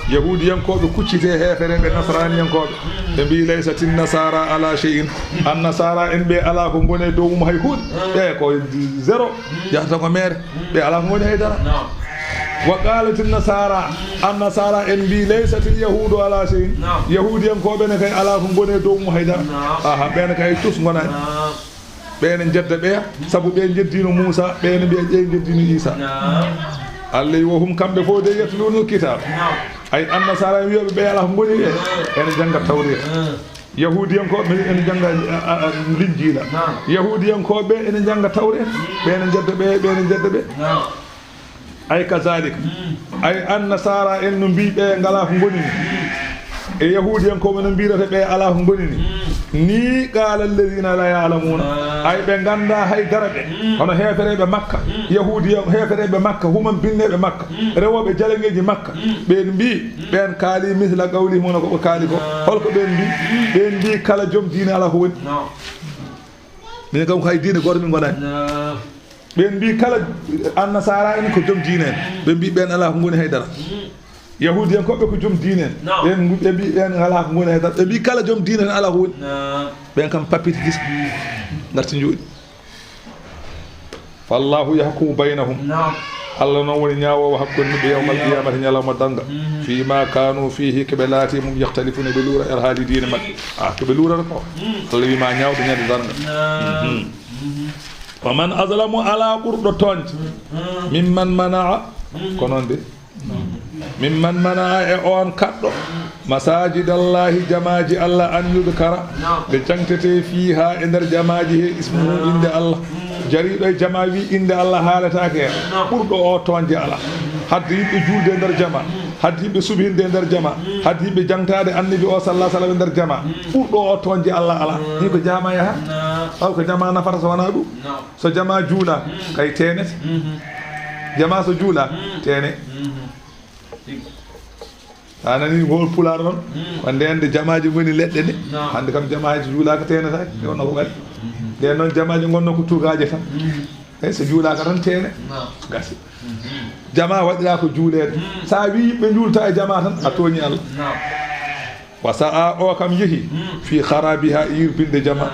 يهودي ينكوب كوتشي هيفرين بالنصراني ينكوب تبي ليست النصارى على شيء النصارى إن بي على كونغوني دوم هيكون كو زيرو يحتاج مير بي على كونغوني هيدرا وقالت النصارى إن بي ليست اليهود على شيء يهودي ينكوب بينك على كونغوني دوم هيدرا بينك هي توس غنا بين جد بي سبب بين جدين موسى بين بي جدين عيسى الله وهم كم بفود يتلون الكتاب أي أن سارا يبي بيعلى مبني يعني جنگ التورية يهوديان كوب إن جنگ الإنجيل يهوديان كوب إن جنگ التورية بين جد بي أي كذلك أي أن سارا إن بي بيعلى مبني يهوديان كوب إن بي بيعلى مبني ni qala alladhina la ya'lamuna ay be ganda hay darabe hono heferebe makka yahudiya heferebe makka human binnebe makka rewobe jalangeji makka ben bi ben kali misla qawli mun ko kali ko holko ben bi kala jom diina ala ko woni min kam ko hay diina goto min gonani ben bi kala annasara en ko jom diina ben bi ben ala ko ngoni hay dara yahudiyan ko be ko jom diinen ben bi ben ala ko ngoni heda be kala jom diinen ala ko ben kam papiti gis darti njudi fallahu yahkumu bainahum Allah no woni nyaawo hakkunde be yawmal qiyamati nyalawma danga fi ma kanu fihi kabalati mum yakhtalifuna bi lura al halidin mak ko be lura ko Allah wi ma nyaawdo nyade danga wa man azlamu ala qurdo tonti mimman manaa kononde mimman mana e on kaddo masajid allah jamaaji allah an yudkara be jangtete fiha e der jamaaji he ismu inde allah jarido e jamaawi inde allah halata ke burdo o tonje allah hadde yimbe julde der jama hadde yimbe subhinde der jama hadde yimbe jangtade annabi o sallallahu alaihi wasallam der jama burdo o tonje allah ala ni ko jama ya ha ko jama nafata so wana du so jama jula kay tenet jama so jula tene anani gol pular non wande ande jamaaji woni ledde de hande kam jamaaji juulaka tenata yonno ko gadi de non jamaaji gonno ko tugaaje tan e so juulaka tan tene gasi jamaa wadira ko juulede sa wi be juulta e jamaa tan a toñi Allah wa saa o kam yehi fi kharabiha yirbinde jamaa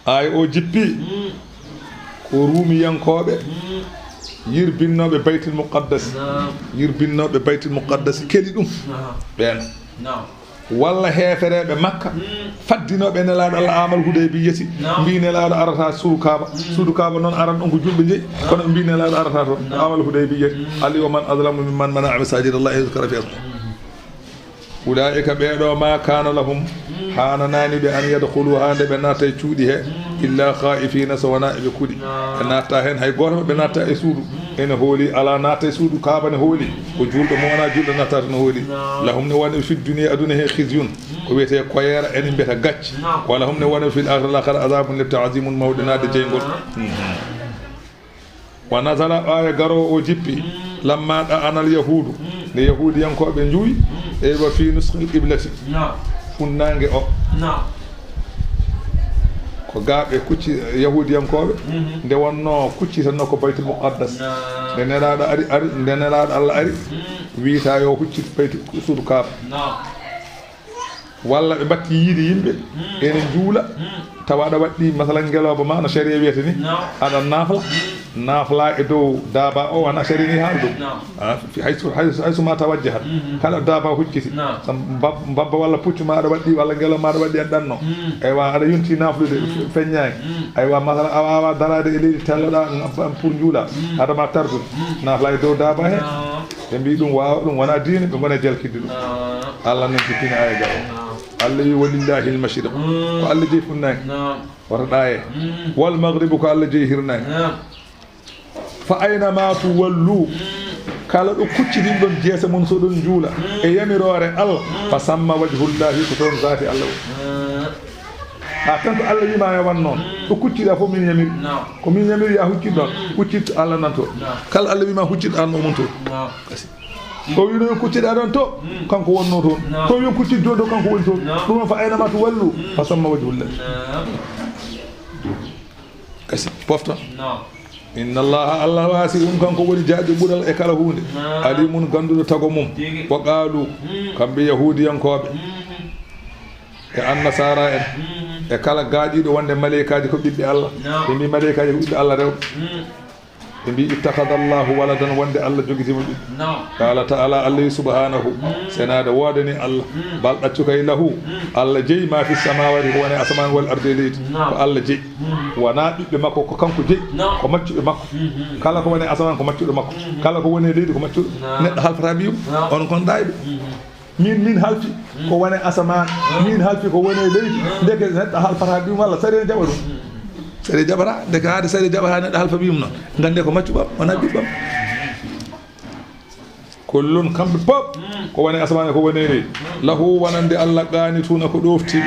ay o jippi ko ruumiyankoɓe yirbinnoɓe baytul muqaddas yirbinnoɓe baytul muqaddas keli ɗum ɓen walla hefereɓe makka faddinoɓe nelaɗo Allah amal hudaybi yesi mbi nelaɗo arata suudu kaaba noon aran ɗon ko julɓe jeeyi kono mbi nelaɗo arata toon amal hudaybi yesi ali wa man azlamu mimman mana'a masajid Allah yuzkara fi ismihi ulaika ɓeɗo ma kana lahum hananani ɓe an yadkhuluha nde ɓe natta e cuuɗi he illa khaifina so wona eɓe kuuɗi ɓe natta hen hay goto maɓe natta e suudu ene hooli ala natta e suudu kaaba ne hooli ko julɗo mo wona julɗo nattata no hooli lahum ne wona fi dunia aduna he khizyun ko wiyete koyera ene mbiyata gacce wala hum ne wona fil akhirati azabun li ta'zimun mawdinade jeygol wa nazala aya garo o jippi lamma da anal yahudu ne yahudiyankoɓe juuyi e wa fi nuskhil qiblati funnange o ko gaaɓe kucci yahudiyankoɓe nde wonno kuccitanno ko baytul muqaddas nde nelaɗo ari nde nelaɗo Allah ari wiita yo huccit bayti suudu kaaba walla ɓe batti yiide yimɓe ene juula tawa aɗa waɗɗi masalan ngeloba ma no sharia wiyete ni aɗa naafla e dow daaba o wana sharia ni haal ɗum haysuma tawajjahat kala daaba hucciti mbabba walla puccu ma aɗa waɗɗi walla ngelo ma aɗa waɗɗi en ɗanno aywa aɗa yonti naaflude feññaki aywa masalan a wawa darade e leydi telloɗa pour juula adama tardude naafla e dow daaba he ɓe mbi ɗum wawa ɗum wona diine ɓe gona jalkidde ɗum Allah non jippina aya ga o Allah yi walillahi al-mashriq ko Allah jeyi funnaki wata ɗaye wal maghribu ko Allah jeyi hirnaki fa ayna ma tuwallu kala ɗo kucciɗin ɗon jeese mum so ɗon juula e yamirore Allah fa samma wajhullahi ko toon zati Allah ha tanto Allah wima e wan noon ɗo kucciɗa fof min yamiri ko min yamiri ya huccit ɗon huccit Allah nan toon kala Allah wima huccit an omon toon kasi to wino yon kucciɗa ɗon to kanko wonno toon to yon kuccit joni to kanko woni toon ɗum noon fa aynama to wallu fa samma wajhullah kasi pofton inna allaha allah wasi kanko woni jaajo ɓural e kala hunde alimun ganduɗo tago mum wa qalu kamɓe yahudiyankoɓe e annasara en e kala gaaƴiɗo wonde maleykaji ko ɓiɓɓe allah ɓe mbi maleykaji ko ɓiɓɓe allah rewɓe ɓe mbi ittahada llahu waladan wonde allah jogitima ɓiɓɓe qala taala allah subhanahu senade woodani allah bal ɗaccu kay lahu allah jeeyi ma fi samawati ko woni asaman wal arde e leydi ko allah jeeyi wona ɓiɓɓe makko ko kanko jeeyi ko maccuɓe makko kala ko woni asaman ko maccuɗo makko kala ko woni e leydi ko maccuɗo neɗɗo halfata mbiyum on kon ɗayɓe min halfi ko woni asaman min halfi ko woni e leydi ndeke neɗɗo halfata mbiyum walla sari en jaɓa ɗum sari jaɓata ndeke haade sari jaɓata neɗɗo halfa mbiyum noon gande ko maccuɓam wona ɓiɓɓam kullun kamɓe pop ko woni asaman ko woni e leydi lahu wonande allah qanituna ko ɗofti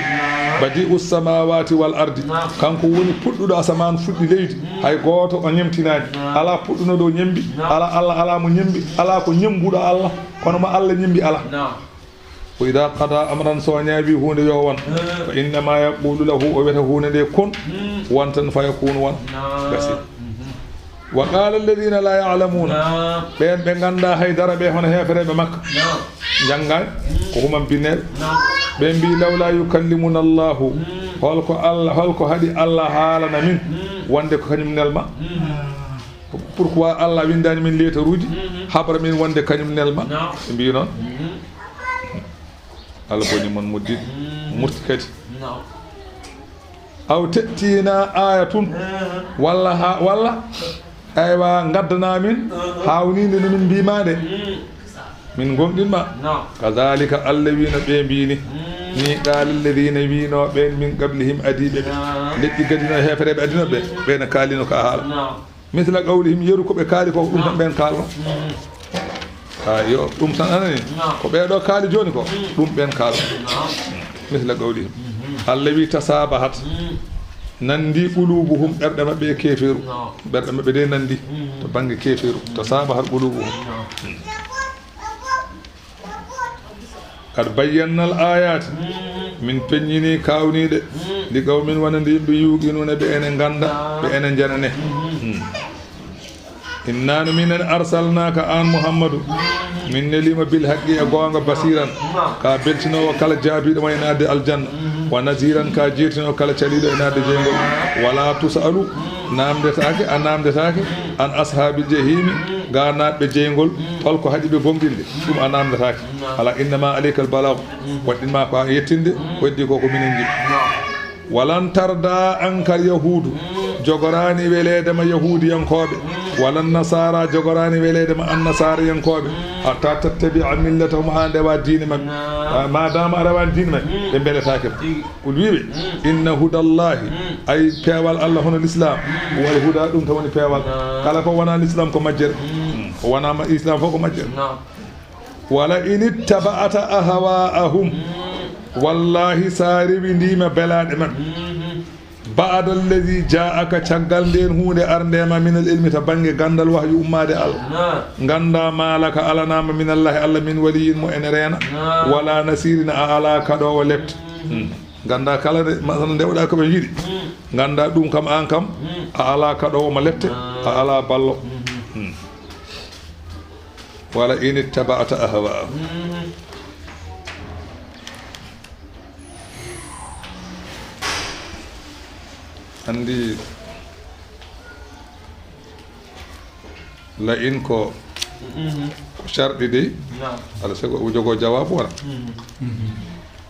badi ussamawati wal ardi kanko woni puɗɗuɗo asaman fuɗɗi leydi hay goto o ñemtinani ala puɗɗuno ɗo ñembi ala allah ala mo ñembi ala ko ñembuɗo allah kono mo allah ñembi ala ko ida qada amran so ñaabi hunde yo won fa innama yaqulu lahu o wiyata hunde nde kun wontan fa yakunu won gasi wa qala alladhina la ya'lamuna ɓen ɓe ganda haydara ɓe hono hefereɓe makka janggani ko human binneɓe ɓe mbi lawla yukallimuna allahu holko haɗi allah haalana min wonde ko kañum nelma pourquoi allah windani min lettre uji habra min wonde kañum nelma ɓe mbi noon Allah boni mon muddid murti kadi aw tettina ayatun walla aywa gaddana min hawnide no min mbimade min gonɗinma kadhalika Allah wino ɓe mbini ni qala alladhina wino ɓen min qablihim adiɓe ɓe leƴƴi gadino hefereɓe adinoɓe ɓen kalino ka haala misla qawlihim yeru koɓe kaali ko ɗum tan ɓen kalno yo ɗum tan anani ko ɓeɗo kaali joni ko ɗum ɓen kaalo misla qawlihim allah wi tasabahat nandi qulubuhum ɓerɗe maɓɓe e keferu ɓerɗe maɓɓe de nandi to banggue keferu tasabahat qulubuhum kad bayyanna al ayati min peññini kawniɗe ndi qawmin wonande yimɓe yuqinuna ɓe ene ganda ɓe ene janane innanu minen arsalnaka an muhammadou min nelima bil haqqi e gonga basiran ka beltinowo kala jaabiɗo e nadde aljanna wa nasiran ka jeertinowo kala caliɗo e nadde jeygol wala tusalu namdetake a namdetake an ashabil jahimi ga natɓe jeygol holko haɗi ɓe gonɗinde ɗum a namdetake ala innama aleyka al balag waɗɗinma ko yettinde weddi koko minen jiɗi walan tarda ankal yahudu jogorani weledema yahudiyankoɓe walan nasara jogorani weledema annasariyankoɓe hatta tattabia millatahum ha ndewa diine mabɓe madama aɗa wawi diine mabɓe ɓe beeletake ɓul wiɓe inna hudallahi ay peewal allah hono l'islam wal huda ɗum tawoni peewal kala ko wona l'islam ko majjere ko wonama islam fof ko majjere wala in ittaba'ata ahwa'ahum wallahi sa rewidima belaɗe mabɓe ba'da alladhi ja'aka caggal nden hunde arndema min al ilmi ta banggue gandal wahyu ummade allah ganda malaka alanama min allahi allah min waliyin mo ene reena wala nasirina a ala kaɗowo lepte ganda kala masala ndewɗa koɓe jiiɗi ganda ɗum kam an kam a ala kaɗowo mo lepte a ala ballo wala in ittaba'ta ahwa'ahum andi la in ko sharɗi de ala sago o jogo jawabu wala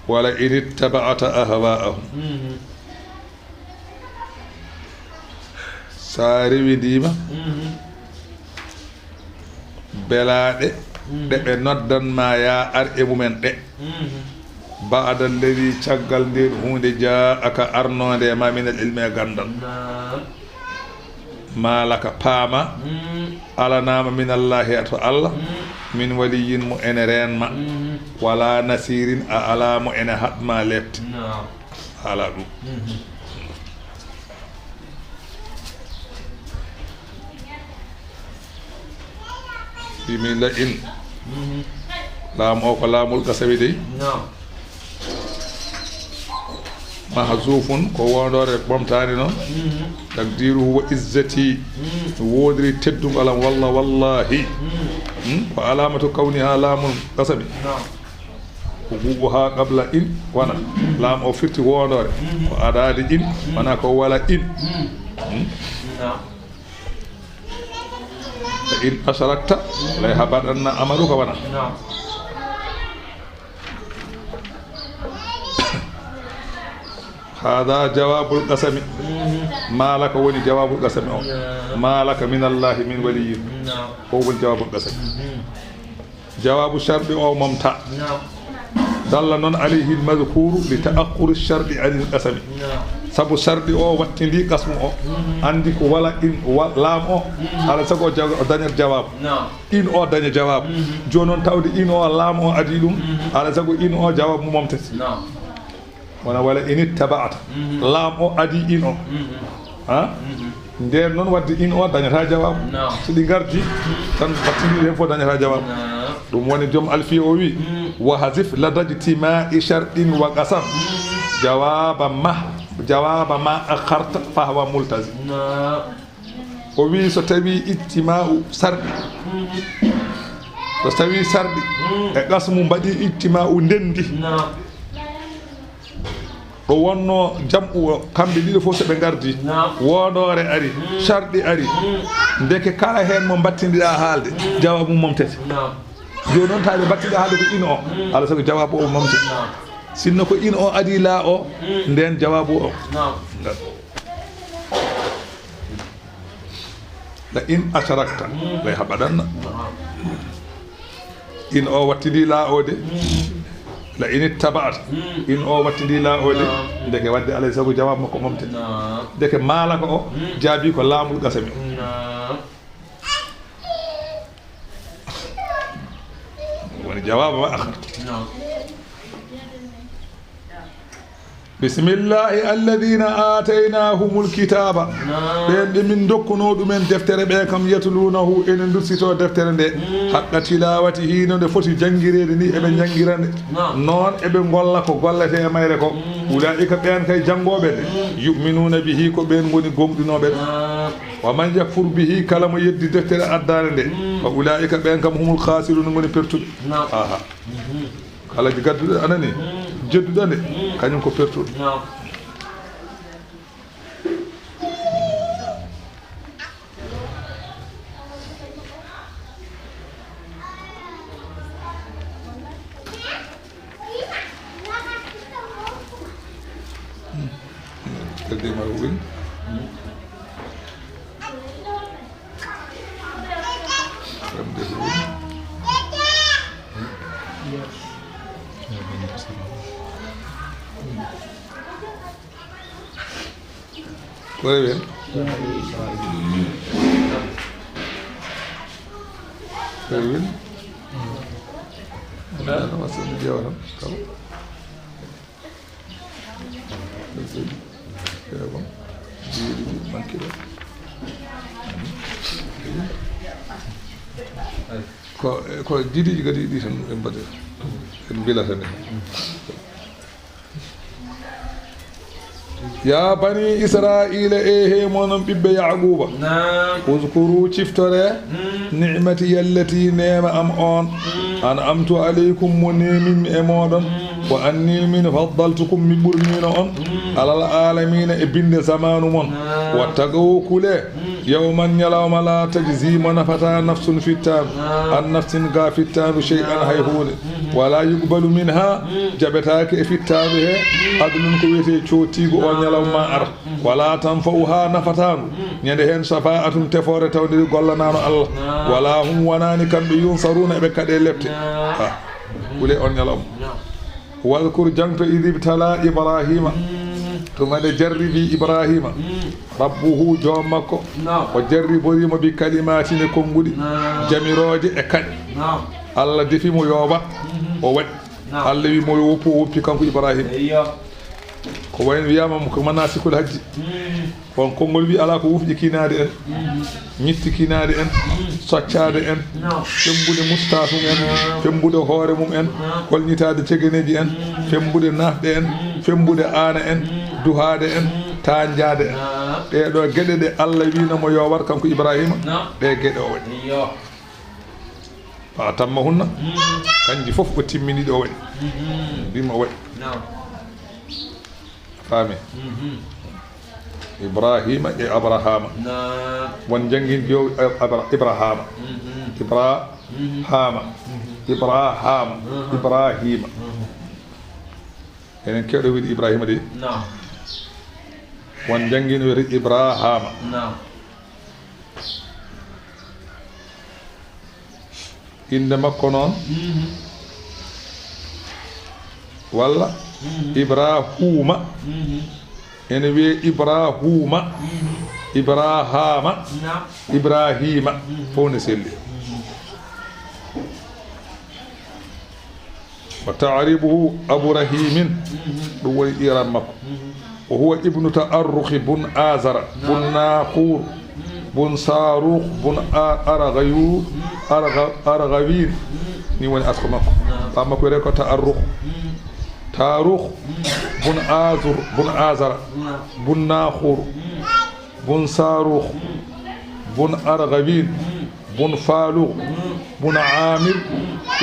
wala in ittaba'ta ahwa'ahum sa rewidima belaɗe ɗe ɓe noddanma ya ar e mumen ɗe ba'da alladhi caggal nden hunde ja'aka arnode ma min al ilmi gandal malaka paama alanama min allahi to allah min waliyin mo ene renma wala nasirin a ala mo ene hatma lepte ala ɗum bimi la in laamu o ko laamul kasawi dey محذوف كوانور بمتاني نون تقديره وإزتي وودري تدوم على والله وعلامة كونها لام قسم وقوها قبل إن وانا لام أو فرت وانور وأراد إن وانا كوالا إن فإن أشركت لا يحبطن عملك وانا هذا جواب القسم ما لك ولي جواب القسم ما لك من الله من ولي هو الجواب القسم جواب الشرط أو ممتع دل نون عليه المذكور لتأخر الشرط عن القسم سبو الشرط أو واتندي قسم أو عندك ولا إن لام أو على سكو دانير جواب إن أو دانير جواب جونون تاودي إن أو لام أو أديلوم على سكو إن أو جواب ممتع wana wala ini tabata lam o adi ino ha nder non wadde ino dañata jawab so di gardi tan batini len fo dañata jawab dum woni jom alfi o wi wa hazif ladajti ma ishardin wa qasam jawaba ma akharta fa huwa multazim o wi so tawi ittima'u sardi so tawi sardi e qasmu mbadi ittima'u ndendi ɗo wonno jamɓu o kamɓe ɗiɗo fof soɓe gardi woɗore ari sarɗi ari ndeke kala hen mo battidiɗa haalde jawabu mum momtete joni noon tawi ɓe battiɗa haalde ko ino o ala sago jawabu o momte sinno ko ino o adi la o nden jawabu o la in asharakta lay haɓaɗanna in o wattidi la o de la ini tabaat in o wattidi la o de ndeke wadde alay sago jawab makko momte ndeke malaka o jaabi ko laamul gasami woni jawab ma akhartu بسم الله الذين آتيناهم الكتاب بين من دكنو من دفتر بكم يتلونه إن درسيتو دفتر ده حق تلاوته نون فوتي جانغيري ني ابن جانغيران نون ابن غولا كو غولته مايره كو اولئك بين كاي جانغوبه يؤمنون به كو بين غوني غومدينوبه ومن يكفر به كلام يدي دفتر ادار ده فاولئك بين كم هم الخاسرون غوني بيرتو اها kala ji gadduɗo anani jedduɗande kañum ko pertuɗo Muy bien. Muy bien. Nada más se me lleva, ¿no? ko didi gadi di tan en bade en bilata ne يا بني إسرائيل إيه منهم بيب يعقوب اذكروا شفتره نعمتي التي نعم أم أن أمت عليكم ونعم أمودن وأني من فضلتكم من برمين على العالمين ابن زمان من واتقوا كله يوما يلوم لا تجزي منفتا نفس في التام عن نفس غا في التام شيئا هيهون ولا يقبل منها جبتاك في التام عدل كويتي تشوتيغو أن يلوم ما أر ولا تنفوها نفتان يدهن شفاعة تفور تودي قلنا الله ولا هم وناني كان بينصرون بكده لبت ولي أن يلوم واذكر جنت إذ ابتلى إبراهيم ثم جربي إبراهيم ربه جومك وجربه بكلمات نكونغودي جميروج أكد الله دفي مو يوبا وود الله مو يوبو وبي كانكو إبراهيم ko wayno wiyama ko manasikul hajji on kongol wi ala ko wufji kinaade en ñitti kinaade en soccade en fembude mustafu en fembude hoore mum en kolñitaade cegeneji en fembude nafde en fembude aana en duhade en tanjade en ɗeɗo gueɗe ɗe Allah winamo yo war kanko Ibrahima ɗe gueɗe o waɗi fa tamma hunna kanji fof o timmini ɗo waɗi bima waɗi faami Ibrahima e Abrahama won jangin jow Ibrahama Ibrahima enen kewɗo wiide Ibrahima de won jangin wiyete Ibrahama inde makko noon walla Ibrahuma ene wiye Ibrahuma Ibrahima fof ne selli wa ta'ribuhu Abu Rahimin ɗum woni iram makko o huwa ibnu ta'arrukh bun azara bun naqur bun sarukh bun aragawin ni woni asko makko ba makko re ko ta'arrukh bun azara bun naqur bun sarukh bun aragawin bun faluq bun amir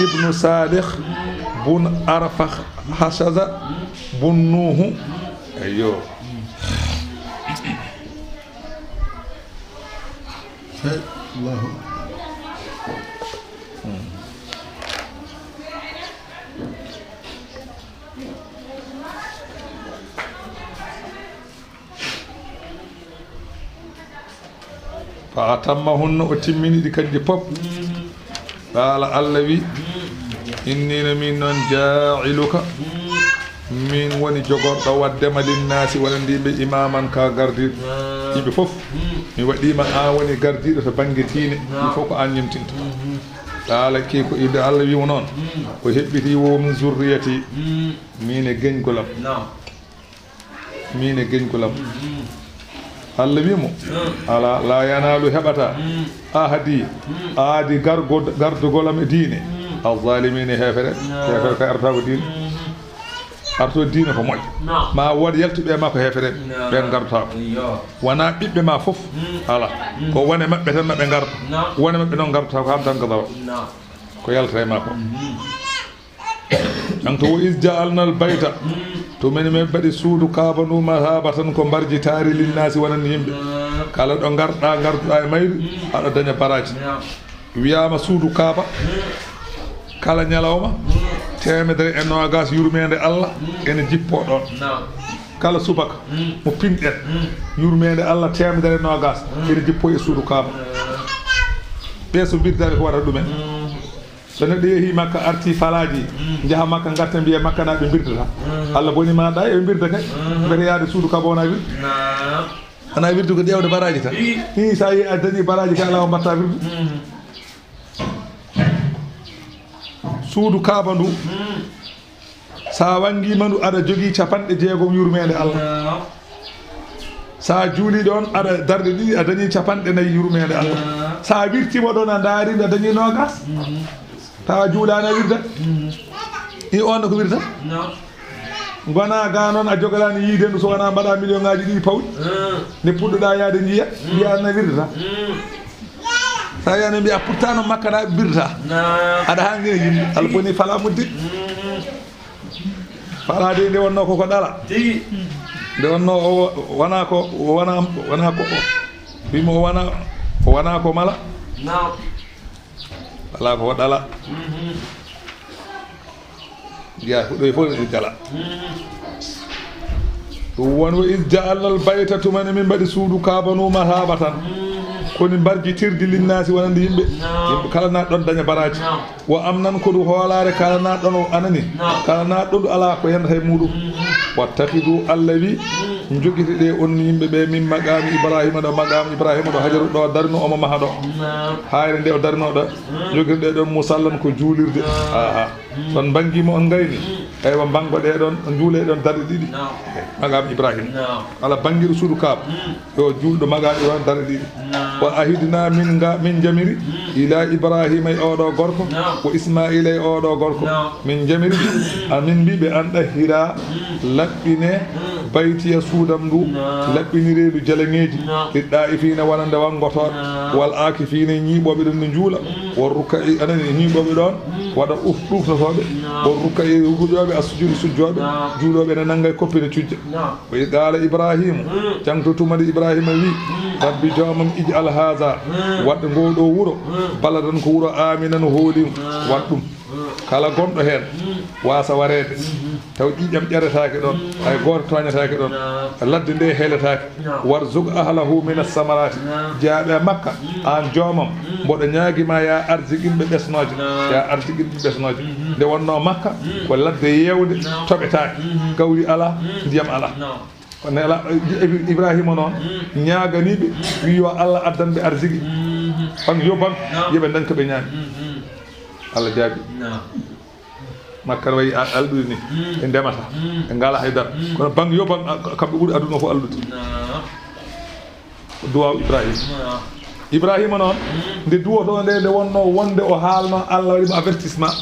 ibnu salih bun arfakh hashaza bun nuhu ayo Allahu fa tammahunna o timmini di kanji pop qala Allah wi innina min non ja'iluka min woni jogorɗo waddema linnasi waɗandiɓe imaman ka gardiɗo yimɓe fof mi waɗima an woni gardiɗo to banggue diine il faut ko an yimtinta qala ki ko ide Allah wimo noon o heɓɓiti wo min zurriyati min e geñgolam Allah wimo ala la yanalu heɓata ahadi aadi gardugolam e diine alzalimine hefere ka arta ko diine arto diine ko moƴƴo ma wood yaltuɓe ma ko hefere ɓen gardotako wona ɓiɓɓe ma fof ala ko wone maɓɓe tan maɓe garda wone maɓɓe noon gardotako ham tan gadawa ko yaltata ma ko an to wo is ja'alnal bayta to men mbaɗi suudu kaaba ndu mahabatan ko mbarjitari linnasi wonani yimɓe kala ɗo garduɗa e mayru aɗa daña baraji wiyama suudu kaaba kala ñalawma 120 yurmede Allah ene jippo ɗon kala subaka mo pinɗen yurmede Allah 120 ene jippo e suudu kaaba ɓe so birdare ko waɗata ɗumen so neɗɗo yeehi makka arti falaji jaaha makka garta mbiya makka naɓe birdata Allah boni maɗa eɓe birda kay mbete yaade suudu kaaba wona wirdu ana wirdu ko ƴewde baraji tan hi sa yi a dañi baraji ka ala o mbatta wirdu suudu kaaba ndu sa wangima ndu aɗa jogui 60 yurmede Allah sa juuli ɗon aɗa darde ɗiɗi a dañi 4 yurmede Allah sa wirtima ɗon a daaride a dañi 20 tawa juulani a wirda i on ko wirta gona ga noon a jogalani yiide ndu so wona mbaɗa million ngaji ɗiɗi pawɗi ne puɗɗoɗa yaade jiiya mbiyanna wirdata sa yani mbiya pourtant no makka naɓe birdata aɗa hanggue yimɓe Allah boni fala muddi fala de nde wonno koko ɗala nde wonno wona ko wimo wona ko mala wala ko ɗala ya ɗo fof ne jala ɗum won wo is ja'alnal bayta tumani min mbaɗi suudu kabanu mahabatan koni mbarjitirdi linnasi wonande yimɓe kala naɗ ɗon daña baraji wo am nan ko ɗum hoolare kala naɗ ɗon o anani kala naɗ ɗon ala ko yendata e muɗum wattahidu Allah wi jogiti ɗe on yimɓe ɓe min maqami Ibrahima ɗo hajaru ɗo darno omo maha ɗo hayre nde o darno ɗo jogiti ɗe ɗon musallan ko juulirde aha son bangguima on gayni eywa bango ɗe ɗon juule ɗon darɗe ɗiɗi magam Ibrahima ala bangiɗo suudu kaaba yo juulɗo magaɗo ɗon darɗe ɗiɗi wa ahidna min jamiri ila Ibrahima e oɗo gorko wo Ismaila e oɗo gorko min jamiri amin mbiɓe an ɗahira laɓɓine baytiya suudam ndu laɓɓinireedu jalaŋeji ɗiɗɗa ifina wonande wangotoɗo wal akifina ñiiɓoɓe ɗum no juula won rukka anani ñiiɓoɓe ɗon waɗa ɗuftotoɓe won rukka e huɗoɓe asujudi sujjoɓe juuɗoɓe ne nangga e koppine cujja o qala Ibrahimu jangto tumade Ibrahima wi rabbi jomam ij'al haza wadde ngoɗo wuro baladan ko wuro aminan hoolim wat ɗum kala gonɗo hen wasa warede taw ƴiƴam ƴeretake ɗon hay goto toñatake ɗon ladde nde heeletake warzug ahlahu min as-samarati jaaɓe makka an joomam mboɗo ñaaguima ya arjiguinɓe ɓesnoje ya arjiguinɓe ɓesnoje nde wonno makka ko ladde yewde toɓetake gawri ala ndiyam ala kono Ibrahima noon ñaaganiɓe wi yo Allah addanɓe arzigui ban yo ban yoɓe danka ɓe ñaami Allah jaabi makka ne wayi alɗude ni e ndemata e ngala haydara kono bang yo bang kamɓe ɓuuri aduna fof alɗude duwaw Ibrahima noon nde duwoto nde wonno wonde o haalno Allah waɗimo avertissement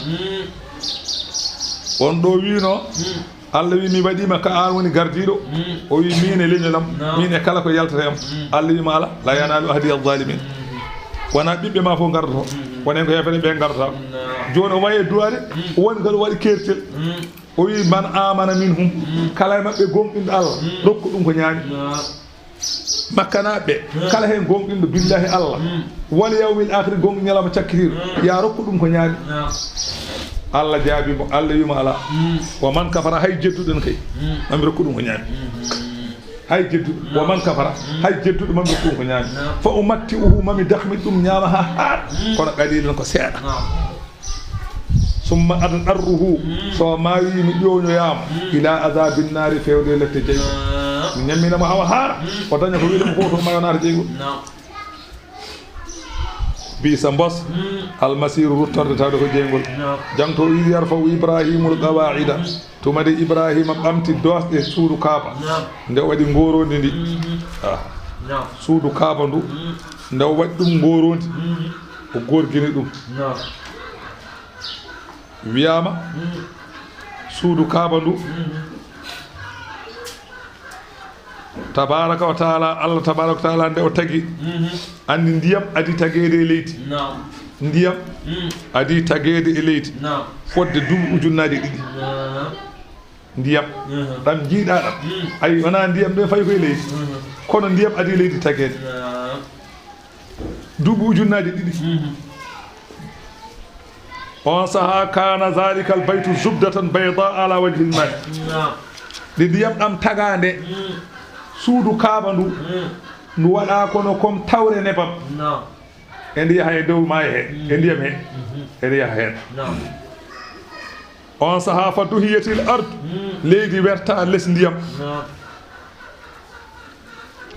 on ɗo wino Allah wi mi waɗima ka an woni gardiɗo o wi min e leñolam min e kala ko yaltata am Allah wima ala la yanalu ahdi al-zalimin wona ɓiɓɓe ma fof gardoto wonen ko yefere ɓe gardata joni o waye duwade woni kadi waɗi kertel o wi man amana minhum kala e mabɓe gonɗinɗo Allah rokku ɗum ko ñaami makkanaɓe kala hen gonɗinɗo billahi Allah wal yawmil akhir gonɗi ñalama cakkitiɗo ya rokku ɗum ko ñaami Allah jaabimo Allah wima ala wa man kafara hay jedduɗen kay mami rokku ɗum ko ñaami hay jedduɗo wa man kafara hay jedduɗo mami rokku ɗum ko ñaami fa umatti uhu mami dahmi ɗum ñaama ha haaɗ kono qalilan ko seeɗa summa adarruhu so maawi mi ƴoñoyama ila adabin naari fewde lette jeygo mi ñamminamo hawa haara o daña ko wiɗemo fof to mayonata jeygol bisa mbos almasiru ruttorde tawde ko jeygol jangto wi yarfaw Ibrahimul qawa'ida tumade Ibrahima ɓamti dosɗe suudu kaaba nde waɗi ngorondi ndi suudu kaaba ndu nde waɗi ɗum ngorondi o gorgini ɗum wiyama suudu kaaba ndu tabaraka wa taala Allah tabaraka wa taala nde o tagi andi ndiyam adi tagede e leydi ndiyam adi tagede e leydi fodde duuɓi ujunnaje ɗiɗi ndiyam ɗam jiiɗa ɗam ayi wona ndiyam ɗo fayi koye leydi kono ndiyam adi leydi tagede duuɓi ujunnaje ɗiɗi on saha kana zalika al baytu zubdatan bayda ala wajhi al ma'i de ndiyam ɗam tagade suudu kaaba ndu ndu waɗa kono comme tawre nebam e ndi yaha e dow maayo he e ndiyam he ene yaha hen on saha fa duhiyatil ard leydi werta less ndiyam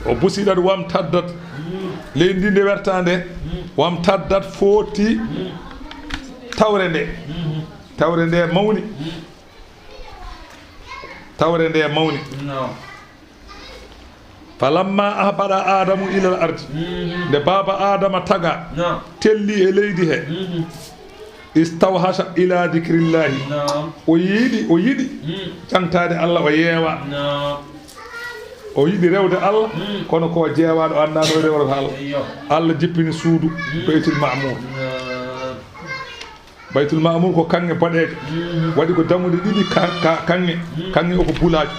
o busiɗat wam taddat leydi ndi nde werta nde wam taddat footi tawre nde mawni tawre nde mawni falamma ahbada adamu ila al ardi nde baba adama taga telli e leydi he istawhasha ila dhikrillahi o yiɗi jantade Allah o yeewa o yiɗi rewde Allah kono ko jeewaɗo annano rewrata Allah Allah jippini suudu baytul ma'mur ko kange boɗeje waɗi ko dammude ɗiɗi kange o ko bulaji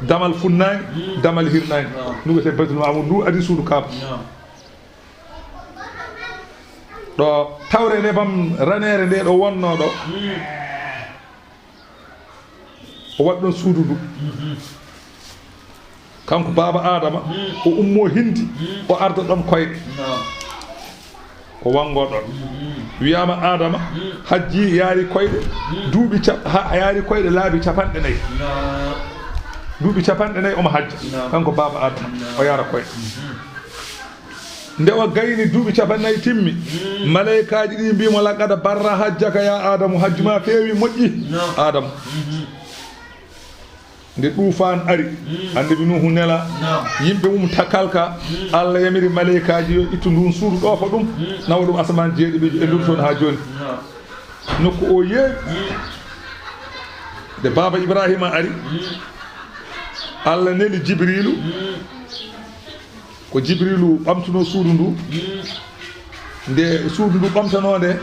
damal funnange damal hirnange ndu wiyete baytul ma'mur ndu adi suudu kaaba ɗo tawre nebam ranere nde ɗo wonno ɗo o waɗi ɗon suudu ndu kanko baba adama o ummo hindi o arda ɗon koyɗe o wango ɗon wiyama adama hajji yaari koyɗe duuɓi yaari koyɗe laabi capanɗe nayyi duuɓi capanɗe nayyi omo hajja kanko baba adama o yaara koyɗe ndewa gayni duuɓi capannayyi timmi malaikaji ɗi mbimo laqada barra hajjaka ya adamu hajju ma feewi moƴƴi adamu nde ɗufan ari annabi nuhu nela yimɓe mum takalka Allah yamiri malaikaji yo ittu ndun suudu ɗofa ɗum nawa ɗum asaman jeeɗiɓe e ndur toon ha joni nokku o yeewi nde baba Ibrahima ari Allah neli Jibrilu ko Jibrilu ɓamtuno suudu ndu nde suudu ndu ɓamtano nde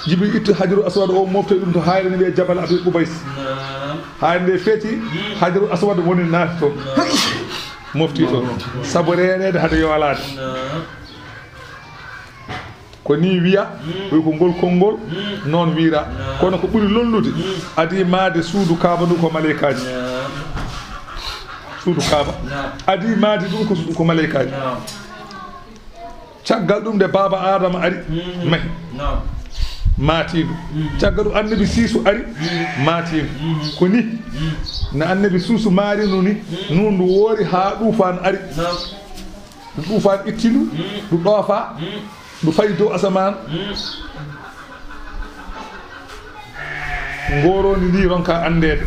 Jibril itti hajaru aswad o moftoy ɗum to hayre ne wiye jabal Abi Qubays hayre nde feeti hajaru aswad woni naati toon mofti toon saabu renede hade yowalade ko ni wiya ɓoy ko ngol konngol noon wiira kono ko ɓuri lollude adi maade suudu Kaaba ndu ko malaikaji suudu Kaaba adi maade ɗum ko malaikaji caggal ɗum nde baba Adama ari mahi maatiɗo caggal ɗum annabi Siisu ari maatiɗo ko ni no annabi Siisu maarino ni nun ndu woori ha ɗufan ari ɗufan ittiɗu ɗu ɗoofa ɗu fayi dow asaman ngoroni ndi ronka andede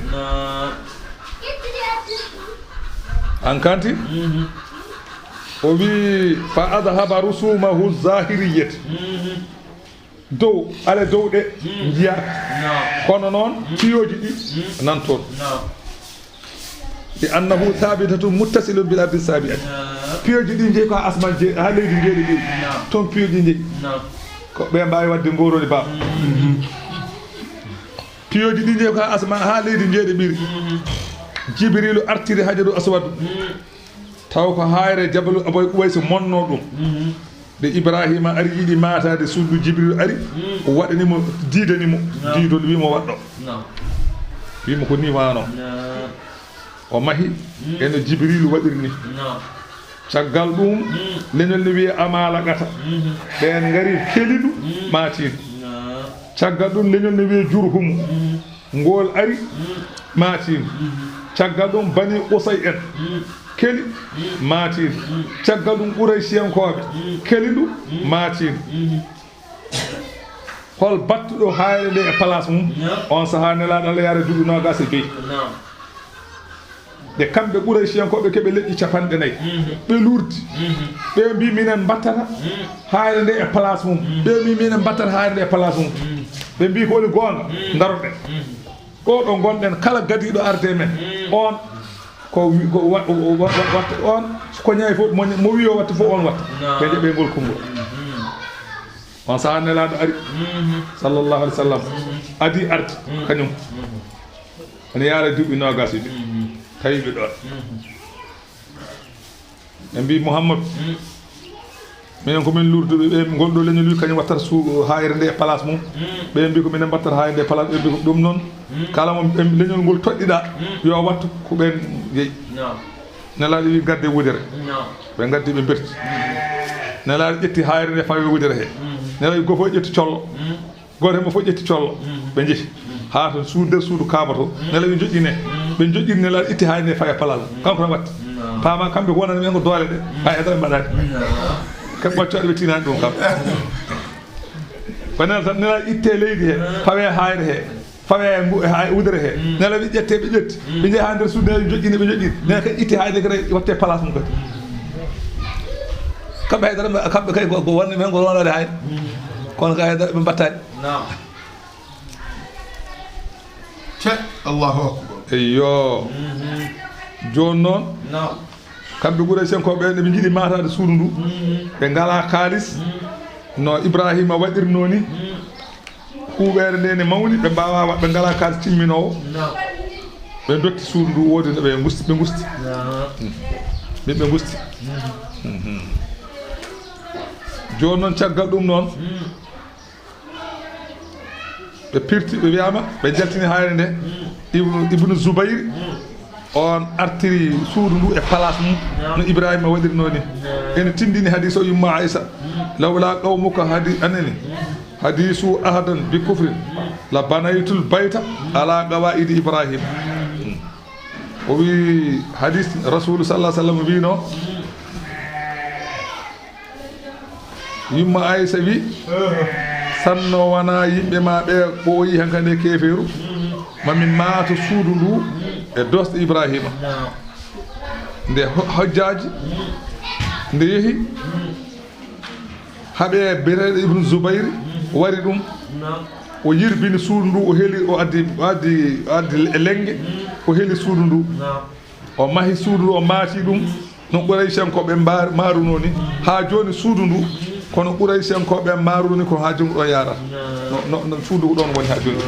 an kanti o wi fa adhaba rusumahu zahiriyat dow ale dow ɗe jiyaka kono noon piyoji ɗi nan toon li annahu thabitatun muttasilun bil ardi sabiati piyoji ɗi jeeyi ko ha asman jeeyi ha leydi jeeɗi ɗi toon piyoji jeeyi ko ɓe mbawi wadde ngoroni baba piyoji ɗi jeeyi ko ha asman ha leydi jeeɗi ɓiri Jibrilu artiri hajaru aswadu taw ko hayre jabalu Abi Qubays monno ɗum de Ibrahima ari yiɗi matade suudu Jibril ari o waɗanimo diidanimo diidol wimo waɗɗo wimo ko ni wano o mahi eno Jibril waɗirni caggal ɗum leñol ne wiye amalaqata ɓen gari keliɗu matiɗu caggal ɗum leñol ne wiye jurhumu ngol ari matiɗu caggal ɗum bani Usay en keli maatiɗo caggal ɗum Quraysiyankoɓe keliɗu maatiɗo hol battuɗo hayre nde e place mum on saaha nelaɗo Allah yaara duuɓi nogas e joyyi de kamɓe Quraysiyankoɓe keɓe leƴƴi capanɗe nayyi ɓe lurdi ɓe mbi minen battata hayre nde e place mum ɓe mbi minen battata hayre nde e place mum ɓe mbi ko woni gonga daroɗen ɗo gonɗen kala gadiɗo arde men on ko watta on ko ñayi fof mo wi o watta fof on watta ɓe jeeɓe ngol konngol on saha nelaɗo ari sallllahu alih w sallam adi arde kañum ene yaara duuɓi nogas ɗi tawiɓe ɗon ɓe mbi Mouhammadou minen komin lurduɓe ɓe gonɗo leñol wi kañum wattata hayre nde e place mum ɓe mbi ko minen mbattata hayre nde place ɓe mbi ko ɗum noon kala mo leñol ngol toɗɗiɗa yo wattu ko ɓen jeeyi nelaɗo wi gadde wudere ɓe gaddi ɓe berti nelaɗo ƴetti hayre nde fawi wudere he nelaɗo goto fof ƴetti collo goto hemmo fof ƴetti collo ɓe jeehi ha to nder suudu Kaaba to nelaɗo joƴƴine ɓe joƴƴini nelaɗo itti hayre nde fawi place kanko tan watta paama kamɓe ko wonani men ko doole ɗe ha e dara mbaɗani kam ɓoccoɗe ɓe tinani ɗum kam ko nela tan nela itte leydi he fawe hayre he fawe wudere he nela ɓe ƴette ɓe ƴetti ɓe jeeyi ha nder suudu nela joƴƴini ɓe joƴƴini nela kadi itte hayre kadi watte place mum kadi kamɓe haydara kamɓe kadi ko wonde men ko wonade hayre kono ka haydara ɓe mbattani Allahu akbar eyyo joni noon kamɓe Quraysiyankoɓe ɓe ɓe jiiɗi matade suudu ndu ɓe ngala kalis no Ibrahima waɗirno ni huuɓere nde ne mawni ɓe mbawa ɓe ngala kalis timminowo ɓe dotti suudu ndu wodi no ɓe gusti ɓe gusti joni noon caggal ɗum noon ɓe pirti ɓe wiyama ɓe jaltini hayre nde Ibnu Zubayr on artiri suudu ndu e place mum no Ibrahima waɗirno ni ene tindini hadis o yumma Aïssa lawla qawmuka hadi anani hadisu ahadan bi kufrin la banaytul bayta ala qawaidi Ibrahim o wi hadis rasul sallallahu alaihi wasallam wino yumma Aisha wi sanno wana yimɓe ma ɓe ɓooyi hankande keferu mami maato suudu ndu e dosɗe Ibrahima nde hojjaji nde yehi haɓe bireɗe Ibnu Zubayr wari ɗum o yirbini suudu ndu o heeli o addi lenge o heeli suudu ndu o mahi suudu ndu o maati ɗum no Qurayshankoɓe maaruno ni ha joni suudu ndu kono Qurayshankoɓe maaruni ko ha joni ɗo yarata no suudu ɗon woni ha joni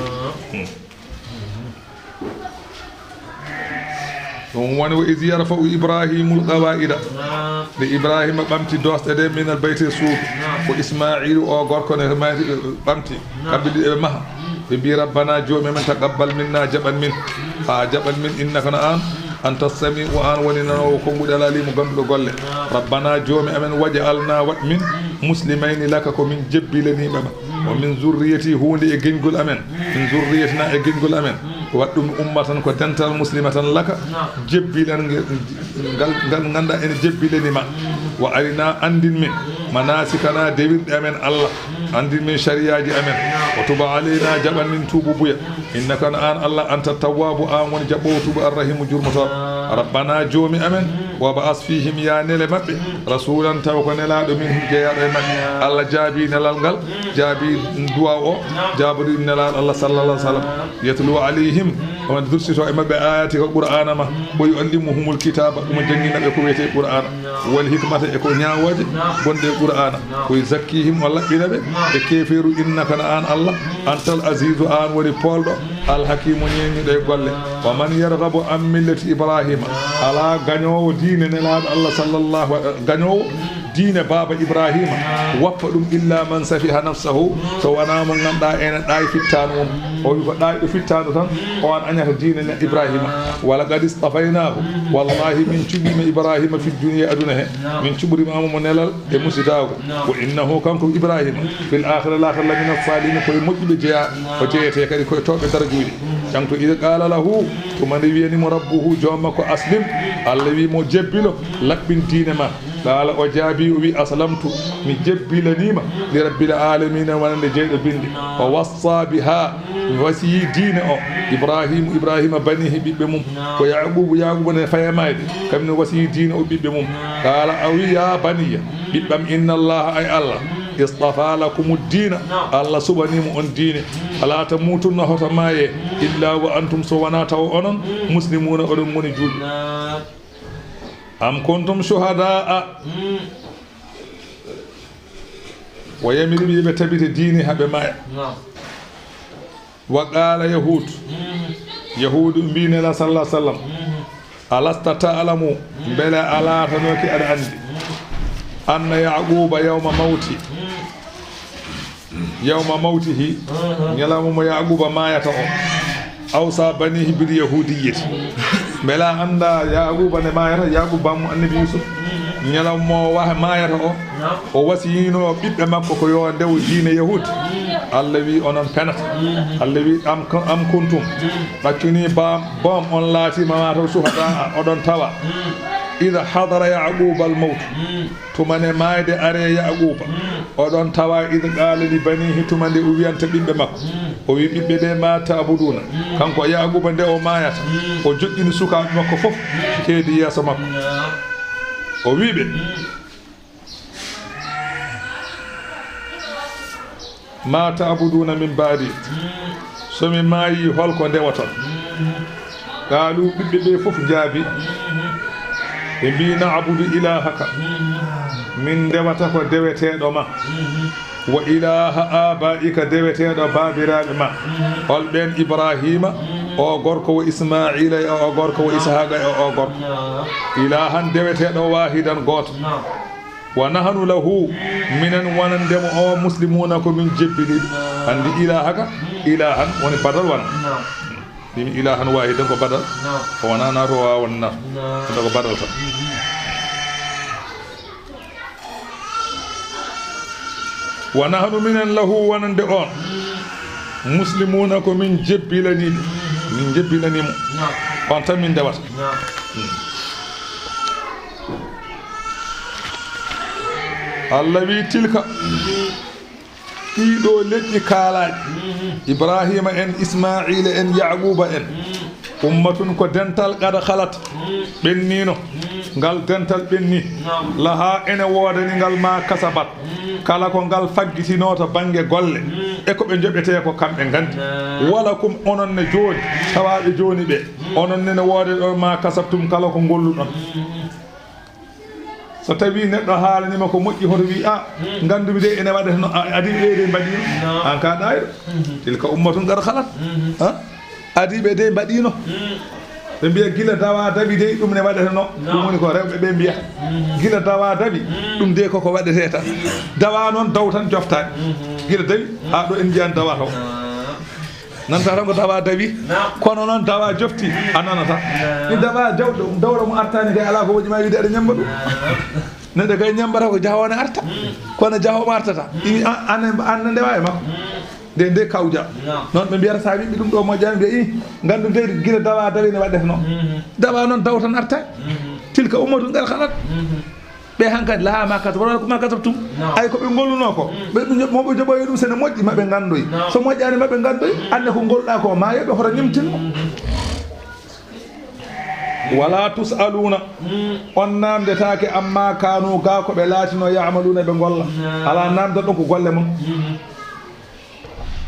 ɗum woni wo is yarfa'u Ibrahimul qawa'ida nde Ibrahima ɓamti dosɗe ɗe minal bayte suudu ko Ismailu o gorko ne mati ɓamti kamɓe ɗiɗi ɓe maha ɓe mbi rabbana joomi men taqabbal minna jaɓan min ha jaɓan min innaka no an anta sami'u an woni nanowo konguɗi alalimu ganduɗo golle rabbana joomi amen waj'alna wat min muslimayni laka ko min jebbilaniɓema o min zurriyati hunde e geñgol amen min zurriyatina e geñgol amen wat ɗum ummatan ko dental muslimatan laka jebbilan ngal ganda ene jebbilanima wa arina andin min manasikana dewirɗe amen Allah andin min shariyaji amen o tuba alayna jaɓan min tuubu buya innaka an Allah anta tawwabu an woni jaɓɓowo tuubu arrahimu jurmotoɗo rabbana joomi amen wa ba'as fihim ya nele maɓɓe rasulan taw ko nelaɗo min jeeyaɗo e maɓɓe Allah jaabi nelal ngal jaabi duwa o jaabuɗi nelaɗo Allah sallallah sallam yetlu alayhim on dursito e maɓɓe ayati ko qur'ana ma o yuallimuhumul kitaba ɗum janginaɓe ko wiyete qur'ana wal hikmata e ko ñawoje gonɗe qur'ana koye zakkihim o laɓɓinaɓe e keferu innaka na an Allah antal azizu an woni polɗo alhakimu ñeñiɗo e golle wa man yarghabu an millati Ibrahima ala gañowo diine nelaɗo Allah sallallahu gañowo diine baba Ibrahima wappa ɗum illa man safiha nafsahu so wona mo ganduɗa ene ɗayi fittano mum o wi ko ɗayi ɗo fittano tan o an añata diine ne Ibrahima wala qad istafaynahu wallahi min cuɓima Ibrahima fi dunia aduna he min cuɓurimamo mo nelal e musitago wa innahu kanko Ibrahima fil akhira l'akhira lamina salihina koye moƴƴuɓe jeeya o jeeyete kadi koye towɓe darajuji canto ida qala lahu tumande wiyanimo rabbuhu joom makko aslim Allah wi mo jebbilo laɓɓin diine ma qala o jaabi o wi aslamtu mi jebbilanima li rabbil alamina wonande jeyɗo binde o wassa biha wasiyi diine o Ibrahima banihi ɓiɓɓe mum ko yaqubu ne fayamayde kamne wasiyi diine o ɓiɓɓe mum qala a wi ya baniya ɓiɓɓam inna allaha ay Allah istafa lakum ad-dina Allah subanimo on diine ala tamutunna hoto maye illa wa antum so wana taw onon muslimuna oɗon moni julɓe am kuntum shuhadaa wa yamiri ɓe tabite diine haɓe maya wa qala yahudu mbinela sallah sallam alasta ta'lamu bele ala tanoki aɗa andi anna yaquba yawma mawtihi ñalawma mo yaquba mayata o awsa banihi bil yahudiyyati bela anda yaquba ne mayata yaquba bammo annabi yusuf ñalawma mo mayata o wasiyino ɓiɓɓe makko ko yo ndew diine yahudi Allah wi onon penata Allah wi am kuntum ɓaccuni bom on laatima mataw suhada oɗon tawa ida hadara yaquba al mawt tumane mayde are yaquba oɗon tawa ida qala li banihi tumande o wiyanta ɓiɓɓe makko o wi ɓiɓɓe ɓe ma ta'buduna kanko yaquba nde o mayata o joƴƴini sukaɓe makko fof keedi yeeso makko o wiɓe ma ta'buduna min baadi somi maayi holko ndewaton qaalu ɓiɓɓe ɓe fof jaabi ɓe mbi na'budu ilahaka min ndewata ko deweteɗo ma wa ilaha abaika deweteɗo babiraɓe ma holɓen Ibrahima o gorko wo Ismaila e o gorko wo Ishaqa e o gorko ilahan deweteɗo wahidan goto wa nahnu lahu minen wonandemo o muslimuna ko min jebbiniɓe andi ilahaka ilahan woni badal wona ɗimi ilahan wahidan ko badal o wona nato o wawa nato oɗo ko badal tan wa nahnu minen lahu wonande on muslimuna ko min jebbilanimo on tan min ndewata Allah wi tilka ɗiɗo leƴƴi kaalaɗi Ibrahima en Ismaila en Yaquba en ummatun ko dental qad khalat ɓennino ngal dental ɓenni laha ene woodani ngal ma kasabat kala ko ngal faggitino to banggue golle e ko ɓe joɓete ko kamɓe gandi wala kum onon ne joni tawaɓe joni ɓe onon ne woode ɗo ma kasabtum kala ko golluɗon so tawi neɗɗo haalanima ko moƴƴi hoto wi a gandumi de ene waɗata no adiɓe de mbaɗino an ka ɗayɗo tilka ummatun qad khalat adiɓe de mbaɗino ɓe mbiya gila dawa daɓi de ɗum ne waɗata no ɗum woni ko rewɓe ɓe mbiyata gila dawa daɓi ɗum de koko waɗete tan dawa noon daw tan joftani gila dawi ha ɗo en jiyan dawa taw nanta tan ko dawa dawi kono noon dawa jofti a nanata ni dawa jawɗo dawɗo mo artani kay ala ko woƴima wiide aɗa ñamba ɗum neɗɗo kay ñambata ko jahone arta kono jahomo artata anne ndewa e makko nde kawja noon ɓe mbiyata sa wiɓe ɗum ɗo moƴƴani mbiya i gandu nde guila dawa dawi ne waɗete no dawa noon daw tan arta tilka ummatun qad khalat ɓe hankkadi laha ma kasab wala ma kasabtum ay ko ɓe golluno ko ɓe moɓe joɓoyi ɗum sene moƴƴi maɓe gandoyi so moƴƴani maɓe gandoyi ande ko golluɗa ko ma yoɓe hoto ñimtinno wala tusaluna on namdetake amma kanu ga ko ɓe laatino yamaluna ɓe golla ala namdat ɗon ko golle mum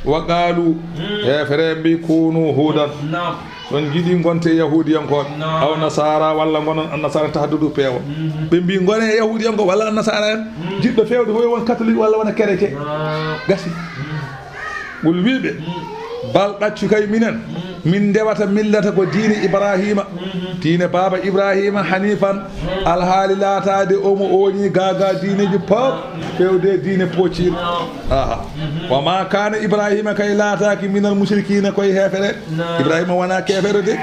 wa qalu hefere mbi kunu hudan son jiɗi gonte yahudiyankoɓe aw nasara walla gonon annasara tahaddudu peewa ɓe mbi gone yahudiyanko walla annasara en jiɗɗo fewde hoyo won catholique walla wona chrétien gasi ɓol wiɓe bal ɗaccu kay minen min ndewata millata ko diine Ibrahima diine baba Ibrahima hanifan alhaali laatade omo oñi gaga diineji pop fewde diine pocciɗo aha wa ma kana Ibrahima kay laataki minal mushrikina koye hefere Ibrahima wona kefere de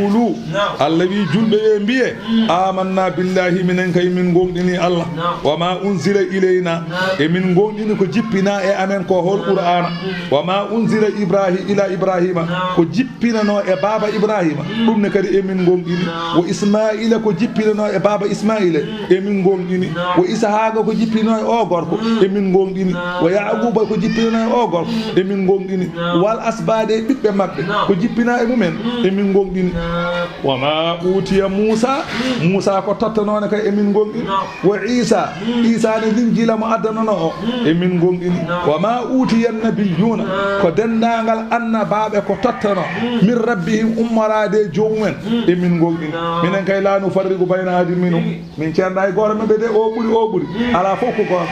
ulu Allah wi julɓe e mbiye amanna billahi minen kay min gonɗini Allah wa ma unzila ilayna e min gonɗini ko jippina e amen ko hol qur'ana wa ma unzila ila Ibrahima ko jippinano e baba Ibrahima ɗum ne kadi emin gonɗini wo Ismaila ko jippinano e baba Ismaila emin gonɗini wo Ishaqa ko jippino e o gorko emin gonɗini wo Yaquba ko jippinano e o gorko emin gonɗini wal asbade ɓiɓɓe mabɓe ko jippina e mumen emin gonɗini wa ma utiya Musa ko tottanone kay emin gonɗini wo Isa ne linjila mo addanono o emin gonɗini wa ma utiya nabiyuna ko dendagal annabaɓe ko tottano min rabbihim ummarade jomumen e min gonɗini minen kay la nufarriqu bayna ahadin minhum min ceerɗa e goto maɓɓe de o ɓuuri ala fof ko goto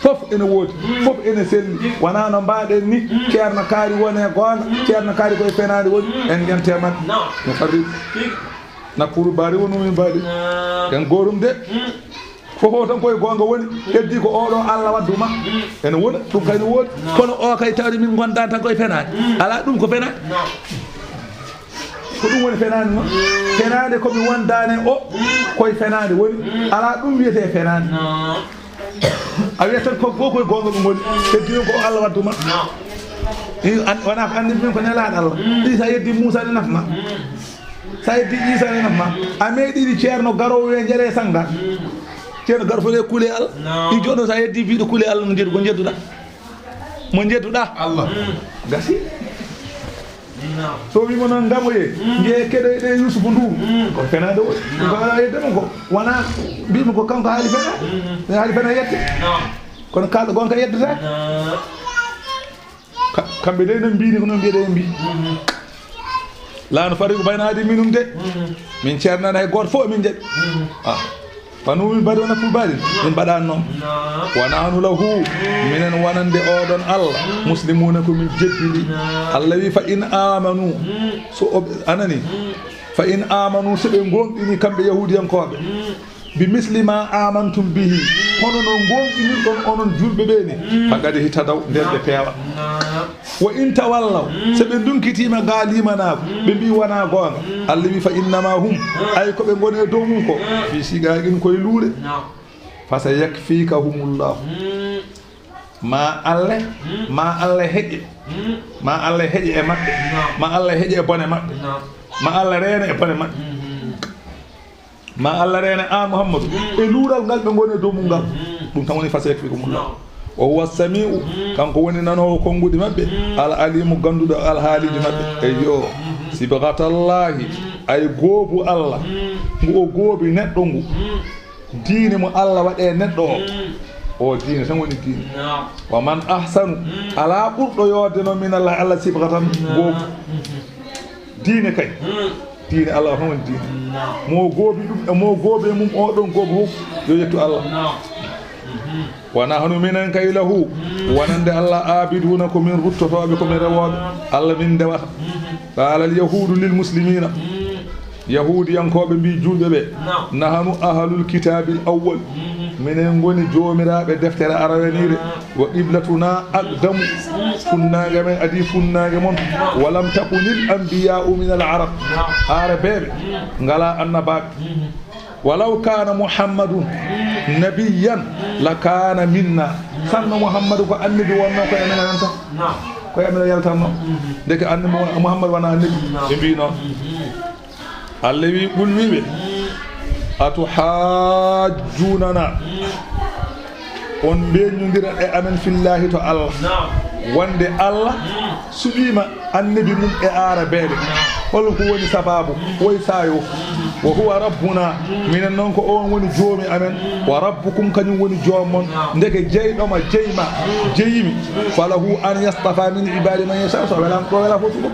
fof ene woodi fof ene selli wona no mbaɗen ni ceerno kaari wone gonga ceerno kaari koye fenade woni en gente maɓɓe no farriqu nakkuru baari wonumin mbaɗi en gorum de fofo tan koye gonga woni heddi ko oɗo Allah wadduma ene wona ɗum kayni woodi kono o kay tawde min gonda tan koye fenade ala ɗum ko fenade ko ɗum woni fenade noon fenade komi wondane o koye fenade woni ala ɗum wiyete fenade a wiyat tan ko koye gonga ɗum woni heddi min ko o Allah wadduma wona ko andi min ko nelaɗo Allah Isa yeddi Moussa ne nafma sa yeddi Isa ne nafma a meeɗiɗi ceerno garowo e jeere sangda ceerno garo fole kuule Allah i joɗo sa heddi biɗo kuule Allah no jeddu ko jedduɗa mo jedduɗa Allah gasi so wimo noon gamoye jee keɗo ɗe Yousoufou Ndour ko fenade o ko yeddema ko wona mbimi ko kanko haali fena yette kono kalɗo gonka yeddata kamɓe de no mbini ko noon mbiyeɗe mbi la nufarriqu bayna ahadin minhum de min ceernani hay goto fof min jaɓi fanu min mbaɗi wona fulbaɗin min mbaɗani noon wonanu lahu minen wonande oɗon Allah muslimuna ko min jeddiri Allah wi fa in amanu so anani fa in amanu so ɓe gonɗini kamɓe yahudiyankoɓe bi mislima amantum bihi hono no gonɗini ɗon onon julɓe ɓeni fagade hitadaw nden ɓe peewa wa in tawallaw so ɓe dunkitima ga limanako ɓe mbi wona gonga Allah wi fa innama hum ay koɓe goni e dow mum ko fi sigaqin koye luure fa sa yakfikahumullahu ma Allah heƴe e maɓɓe ma Allah heƴe e bone maɓɓe ma Allah reena e bone maɓɓe ma Allah reena an Muhammadu e luural ngal ɓe goni e dow mum ngal ɗum tan woni fasayakfikumullah wa huwa samiu kanko woni nanowo konguɗi maɓɓe al alimu ganduɗo alhaaliji maɓɓe eyyo sibgatallahi ay goobu Allah ngu o goobi neɗɗo ngu diine mo Allah waɗe neɗɗo o diine tan woni diine wa man ahsanu ala ɓurɗo yoodeno min Allah sibgatan goobu diine kay diine Allah tan woni diine mo goobi ɗum mo goobi mum oɗon goobu fof yo yettu Allah wa nahnu minen kay lahu wonande Allah abiduna ko min ruttotoɓe ko min rewoɓe Allah min ndewata qala al yahudu lil muslimina yahudiyankoɓe mbi julɓe ɓe nahnu ahlul kitabil awwal minen goni jomiraɓe deftere arawenire wa qiblatuna aqdamu funnage men adi funnage mon walam takunil anbiya'u min al arab arabeɓe ngala annabaɓe ولو كان محمد نبيا لكان منا سنة محمد كو النبي ونا كو امنا انت كو امنا يالتانو ديك ان محمد وانا النبي بينو الذي قل ويبه atuhajjunana on beñodira e amen fillahi to Allah wonde Allah suɓima annabi mum e arabeɓe hol ko woni sababu woy sayo wa huwa rabbuna minen noon ko on woni joomi amen wa rabbukum kañum woni joomon ndeke jeyɗoma jeyma jeyimi falahu an yastafa min ibadi man yasha so welam ɗo wela fof ɗum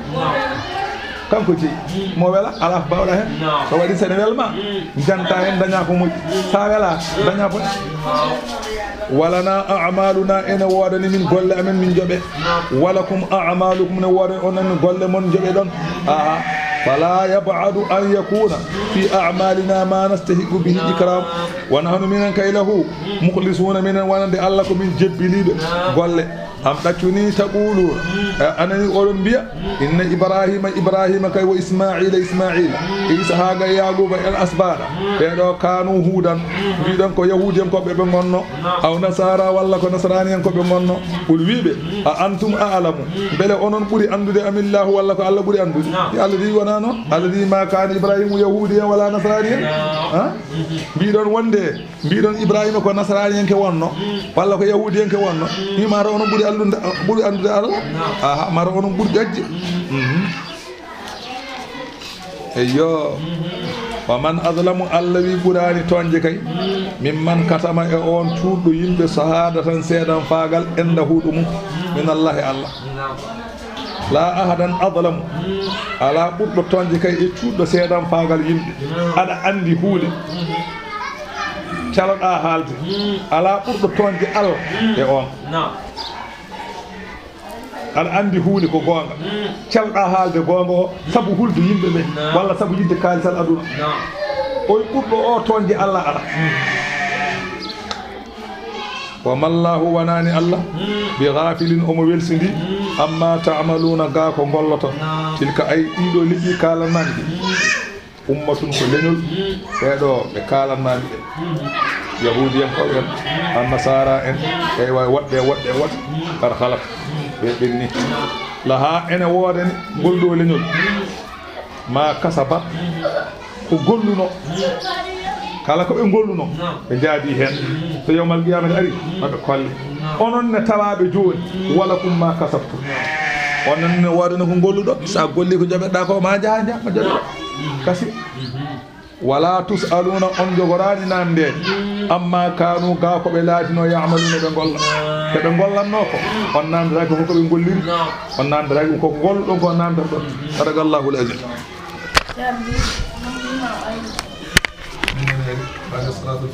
kanko jeyi mo wela ala bawɗa hen so waɗi sene welma janta hen daña ko moƴƴi sa wela daña ko walana a'maluna ene wodani min golle amen min joɓe walakum a'malukum ne wodani onon golle mon joɓe ɗon aha فلا يبعد أن يكون في أعمالنا ما نستحق به الإكرام ونحن من كيله مخلصون من ونند الله من جبليد قال أم تكوني تقولون أنني أولم بيا إن إبراهيم كي وإسماعيل إسحاق يعقوب الأسباط كانوا هودا بيدن كو يهوديان كو بيبنغونو أو نصارى ولا كو نصرانيان كو بيبنغونو قل ويبه أنتم أعلموا بل أنون بوري أندود أم الله ولا كو الله بوري أندود الذي ونانو الذي ما كان إبراهيم يهوديا ولا نصرانيا بيدن وندي بيدن إبراهيم كو نصرانيان كو ونو ولا كو يهوديان كو ونو نيما رونو بوري أندود الله ما رونو بوري جاجي ايyo waman azlamu allawi ɓurani toonje kay mimman katama e on cuuɗɗo yimɓe sahada tan seeɗan faagal enda huuɗo mum min allahi allah la ahadan azlamu ala ɓurɗo toonje kay e cuuɗɗo seeɗan faagal yimɓe aɗa andi huude caloɗa haalde ala ɓurɗo toonje allah e on aɗa andi huunde ko goonga calɗa haalde goonga o sabu hulde yimɓe ɓe walla sabu yidde kaalisal aduna oy ɓurɗo o toonje Allah aɗa wa mallahu wonani Allah bi ghafilin omo welsidi amma ta'maluna ga ko golloto tilka ay ɗiɗo liƴƴi kalanani ɗi ummatun ko leñol ɓeɗo ɓe kalanani ɓe yahudiyen ko en annasara en e way woɗɗe kar halak ɓe ɓenni laha ene woodani golɗo leñol ma kasaba ko golluno kala ko ɓe golluno ɓe jaadi hen so yawmal qiyamati ari maɓe kolle onon ne tawaɓe joni wala kum ma kasabtu onon ne woodani ko golluɗo sa golli ko joɓeɗa ko ma jaa jaɓma joɓeɗo kasi wala tusaluna on jogorani namde amma kanu ga ko ɓe laatino yamaluna ɓe golla keɓe gollanno ko on namdiraki ko ɓe golliri on namdiraki ko golluɗon ko namdata ɗon sadagallahu lazim salatu